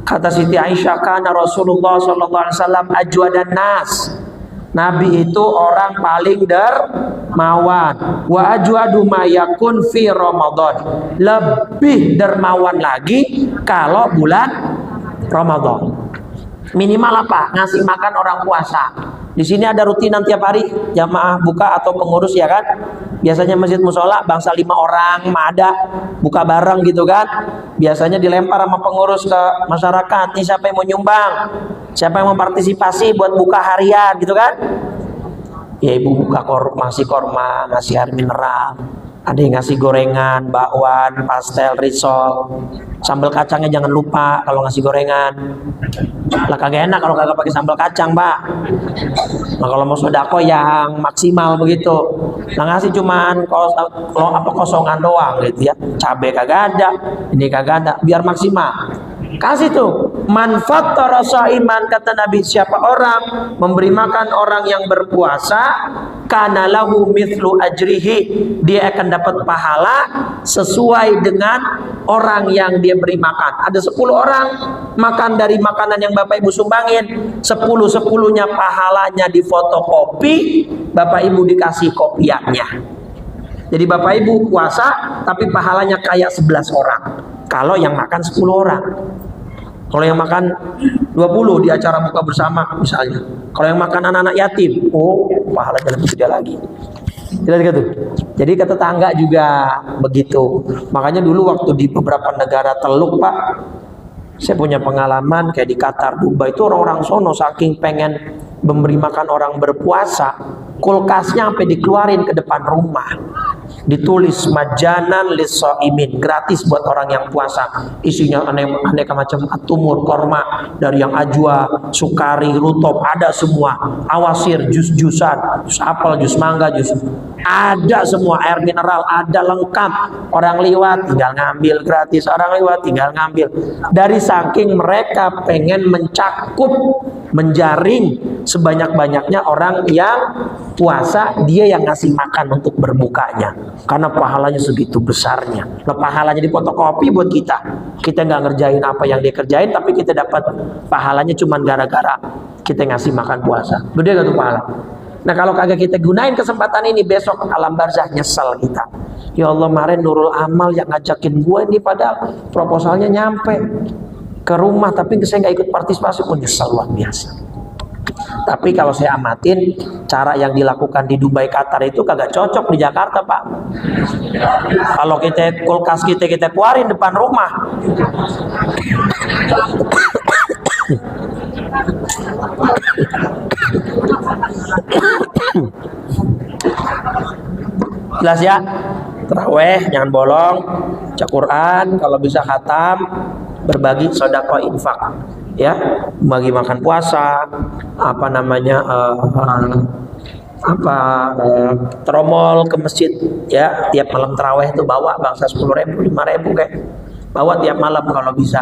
Kata Siti Aisyah, kana Rasulullah sallallahu alaihi wasallam ajwadan nas. Nabi itu orang paling dermawan. Wa ajwadu ma yakun fi Ramadan. Lebih dermawan lagi kalau bulan Ramadan. Minimal apa? Ngasih makan orang puasa. Di sini ada rutinan tiap hari jamaah buka atau pengurus ya kan. Biasanya masjid musola bangsa 5 orang ada buka bareng gitu kan. Biasanya dilempar sama pengurus ke masyarakat. Nih siapa yang mau nyumbang? Siapa yang mau partisipasi buat buka harian gitu kan? Ya ibu buka ngasih korma, ngasih air mineral. Ada yang ngasih gorengan, bakwan, pastel, risol, sambal kacangnya jangan lupa kalau ngasih gorengan. Lah kagak enak kalau kagak pakai sambal kacang, Pak. Nah kalau mau sodako yang maksimal begitu. Nah ngasih cuman kosongan doang gitu ya. Cabai kagak ada, ini kagak ada, biar maksimal. Kasih tuh manfaat rasa iman, kata Nabi, siapa orang memberi makan orang yang berpuasa, kana lahu mithlu ajrihi, dia akan dapat pahala sesuai dengan orang yang dia beri makan. Ada 10 orang makan dari makanan yang Bapak Ibu sumbangin, 10-10-nya pahalanya difotokopi, Bapak Ibu dikasih kopiannya. Jadi Bapak Ibu puasa tapi pahalanya kayak 11 orang kalau yang makan 10 orang. Kalau yang makan 20 di acara buka bersama misalnya. Kalau yang makan anak-anak yatim, oh pahalanya lebih gede lagi. Jelas gitu. Jadi ke tetangga juga begitu. Makanya dulu waktu di beberapa negara Teluk Pak, saya punya pengalaman kayak di Qatar, Dubai, itu orang-orang sono saking pengen memberi makan orang berpuasa, kulkasnya sampai dikeluarin ke depan rumah. Ditulis majanan lis-shaimin, gratis buat orang yang puasa. Isinya aneka macam tumur, korma, dari yang ajwa, sukari, rutop, ada semua. Awasir, jus-jusan, jus apel, jus mangga, jus ada semua, air mineral ada lengkap. Orang lewat tinggal ngambil gratis, orang lewat tinggal ngambil. Dari saking mereka pengen mencakup, menjaring sebanyak-banyaknya orang yang puasa, dia yang ngasih makan untuk berbukanya, karena pahalanya segitu besarnya. Nah, pahalanya difotokopi buat kita. Kita nggak ngerjain apa yang dia kerjain, tapi kita dapat pahalanya cuman gara-gara kita ngasih makan puasa. Gede gak tuh pahala? Nah, kalau kagak kita gunain kesempatan ini, besok alam barzah nyesel kita. Ya Allah, kemarin Nurul Amal yang ngajakin gue ini, padahal proposalnya nyampe ke rumah, tapi saya nggak ikut partisipasi pun, nyesel luar biasa. Tapi kalau saya amatin, cara yang dilakukan di Dubai, Qatar itu kagak cocok di Jakarta, Pak. Kalau kita kulkas kita keluarin depan rumah, jelas ya. Taraweh jangan bolong, baca Quran, kalau bisa khatam, berbagi sedekah infak, ya, bagi makan puasa, apa namanya, tromol ke masjid, ya, tiap malam taraweh itu bawa bangsa 10.000, 5.000 kayak, bawa tiap malam kalau bisa.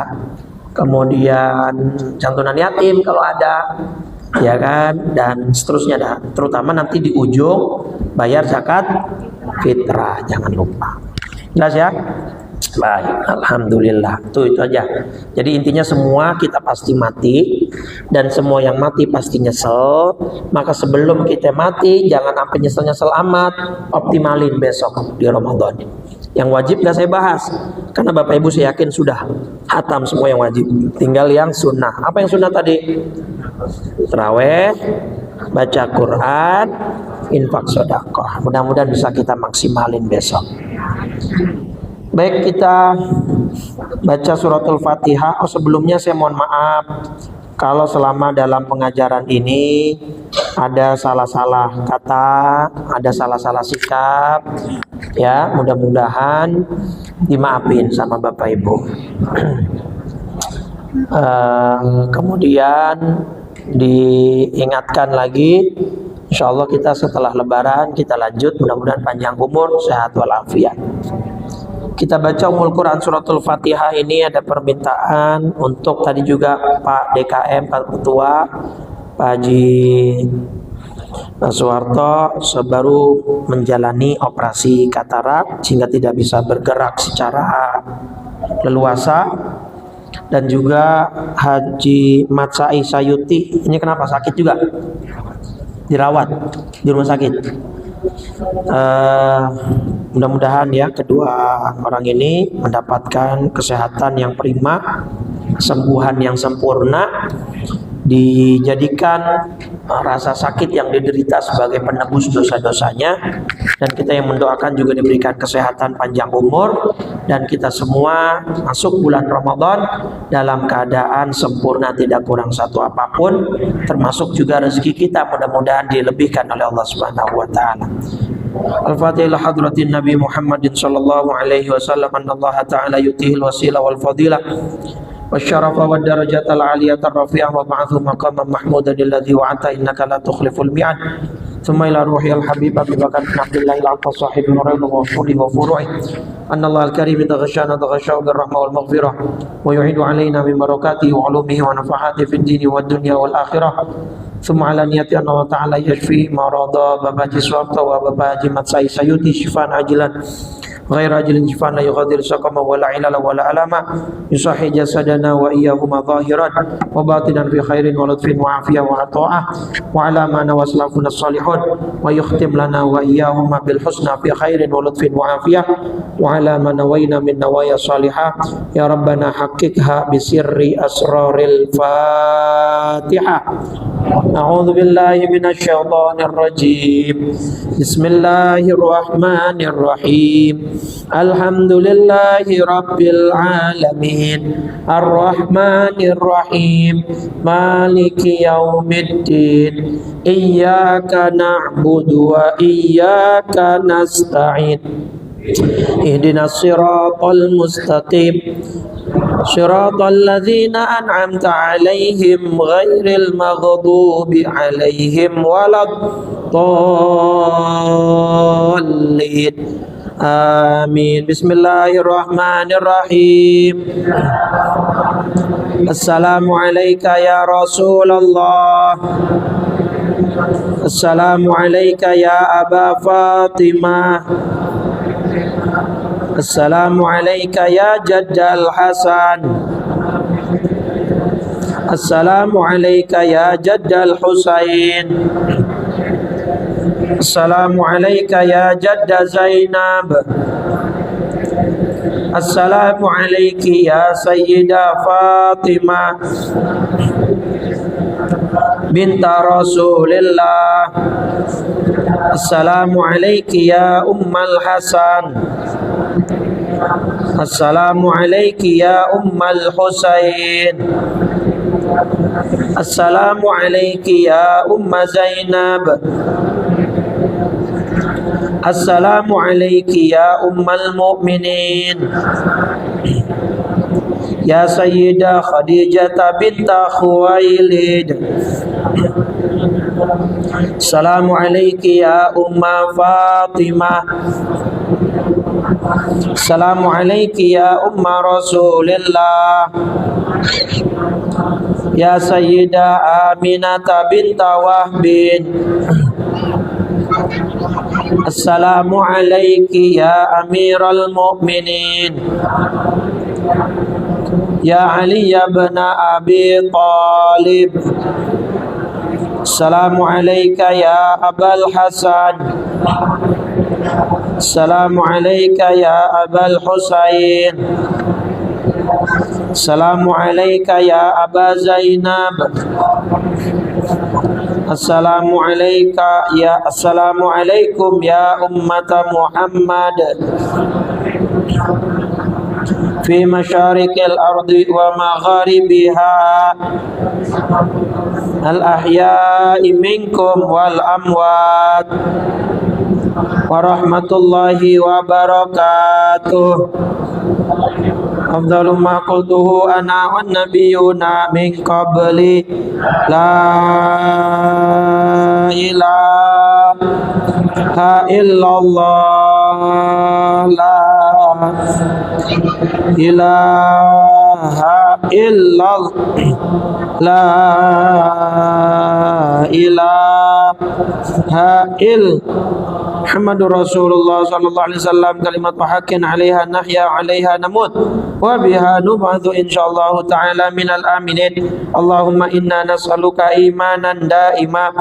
Kemudian santunan yatim kalau ada, ya kan, dan seterusnya dah. Terutama nanti di ujung bayar zakat fitrah, jangan lupa. Jelas ya? Baik, alhamdulillah. Itu aja. Jadi intinya semua kita pasti mati, dan semua yang mati pasti nyesel. Maka sebelum kita mati, jangan sampai nyesel-nyesel amat. Optimalin besok di Ramadan. Yang wajib gak saya bahas, karena Bapak Ibu saya yakin sudah hatam semua yang wajib. Tinggal yang sunnah. Apa yang sunnah tadi? Taraweh, baca Quran, infak sedekah. Mudah-mudahan bisa kita maksimalin besok. Baik, kita baca suratul Fatihah. Sebelumnya saya mohon maaf kalau selama dalam pengajaran ini ada salah-salah kata, ada salah-salah sikap, ya, mudah-mudahan dimaafin sama Bapak Ibu. Kemudian diingatkan lagi, insya Allah kita setelah Lebaran kita lanjut, mudah-mudahan panjang umur, sehat walafiat. Kita baca Ummul Quran suratul Fatihah ini. Ada permintaan untuk tadi juga Pak DKM, Pak Ketua, Pak Haji Suwarto baru menjalani operasi katarak sehingga tidak bisa bergerak secara leluasa, dan juga Haji Matsai Sayuti, ini kenapa sakit juga, dirawat di rumah sakit. Mudah-mudahan ya kedua orang ini mendapatkan kesehatan yang prima, kesembuhan yang sempurna, dijadikan rasa sakit yang diderita sebagai penebus dosa-dosanya, dan kita yang mendoakan juga diberikan kesehatan panjang umur, dan kita semua masuk bulan Ramadan dalam keadaan sempurna, tidak kurang satu apapun, termasuk juga rezeki kita mudah-mudahan dilebihkan oleh Allah Subhanahu wa taala. Al-Fatihah hadratin Nabi Muhammadin sallallahu alaihi wasallam, annallaha ta'ala yutihil wasila wal fadilah والشرف والدرجات العالية الرفيعة وبعثه مقاما محمودا الذي وعدت إنك لا تخلف الميعاد. ثم إلى روحي الحبيب أبي بكر بن عبد الله العطا صاحب نورين وأصوله وفروعه أن الله الكريم تغشانا تغشاه بالرحمة والمغفرة ويعيد علينا من بركاته وعلومه ونفحاته في الدين والدنيا والآخرة. ثم على نية أن الله تعالى يشفي مرضى بابا جسوارتا وبابا جمات سيوتي شفاء عاجلا غير أجل شفاء لا يغادر سقما ولا علل ولا ألما يصحي جسدنا وإياهما ظاهرا وباطنا في خير ولطف وعافية وعطاء وعلى ما نوى سلفنا الصالحون ويختم لنا وإياهما بالحسنى في خير ولطف وعافية وعلى ما نوينا من نوايا صالحة يا ربنا حققها بسر أسرار الفاتحة. أعوذ بالله من الشيطان الرجيم. بسم الله الرحمن الرحيم. Alhamdulillahi Rabbil Alamin Ar-Rahmanir Rahim Maliki Yaumiddin Iyyaka na'budu wa iyyaka nasta'in Ihdinas siratal mustaqim Siratal ladzina an'amta 'alaihim ghairil maghdubi 'alaihim waladdallin. Amin. Bismillahirrahmanirrahim. Assalamu alayka ya Rasulullah. Assalamu alayka ya Aba Fatimah. Assalamu alayka ya Jaddal Hasan. Assalamu alayka ya Jaddal Husain. Assalamu alayka ya Jadda Zainab. Assalamu alayki ya Sayyidah Fatimah binta Rasulillah. Assalamu alayki ya Ummal Hasan. Assalamu alayki ya Ummal Husain. Assalamu alayki ya Umma Zainab. Assalamu alayki ya Ummal Mu'minin. Ya Sayyidah Khadijah binta Khuwailid. Assalamu alayki ya Umma Fatimah. Assalamu alayki ya Umma Rasulillah. Ya Sayyidah Aminah binta Wahbin. Assalamu alayki ya Amiral Mu'minin. Ya Ali ibn Abi Talib. Assalamu alayka ya Abul Hasan. Assalamu alayka ya Abul Husain. Assalamu alayka ya Aba Zainab. Assalamu alaikum ya ummata Muhammad fi masyariqil ardi wa magharibiha al ahya'i minkum wal amwat wa rahmatullahi wa barakatuh. Afdalu ma qultuhu ana wan nabiyuna min qabli la ilaha illallah la ilaha illallah la ilaha illallah Muhammadur Rasulullah sallallahu alaihi wasallam kalimat haqqin 'alaiha nahya 'alaiha namut wa biha nub'atsu insyaallah ta'ala minal aminin. Allahumma inna nas'aluka imanan daima,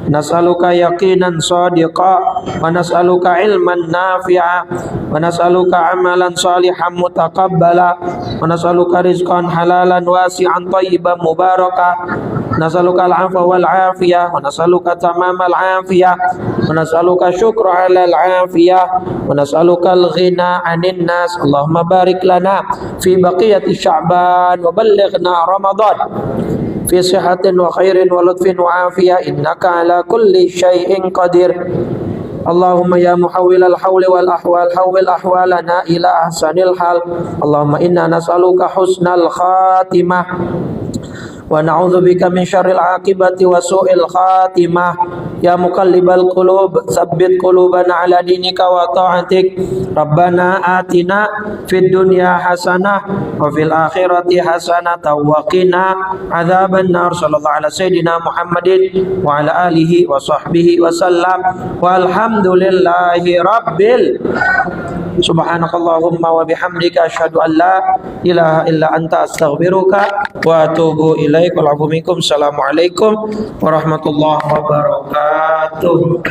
nas'aluka yaqinan shadiqa, wa nas'aluka ilman nafi'a, wa nas'aluka amalan salihan mutaqabbala, wa nas'aluka rizqan halalan wasi'an thayyiban mubaraka, nas'aluka al-'afwa wal 'afiyah, wa nas'aluka tamamal 'afiyah, wa nas'aluka syukra 'alal 'afiyah, wa nas'aluka al-ghina 'anil nas. Allahumma barik lana fi baqiyati Sya'ban wa ballighna Ramadan fi sihatin wa khairin wa lutfin wa afiyah innaka ala kulli syai'in qadir. Allahumma ya muhawwil al-hawli wal ahwal hawwil ahwalana ila ahsanil hal. Allahumma inna nas'aluka husnal khatimah wa na'udzubika min syarril aqibati wa su'il khatimah. Ya muqallibal qulub tsabbit qulubana ala dinika wa ta'atik. Rabbana atina fid dunya hasanah wa fil akhirati hasanah wa qina adzaban nar. Sallallahu ala sayidina Muhammadin wa ala alihi wa sahbihi wa sallam. Walhamdulillahi rabbil. Subhanakallahumma wa bihamdika asyhadu an la ilaha illa anta astaghfiruka wa atubu ilaik. Wal minkum. Assalamualaikum warahmatullahi wabarakatuh.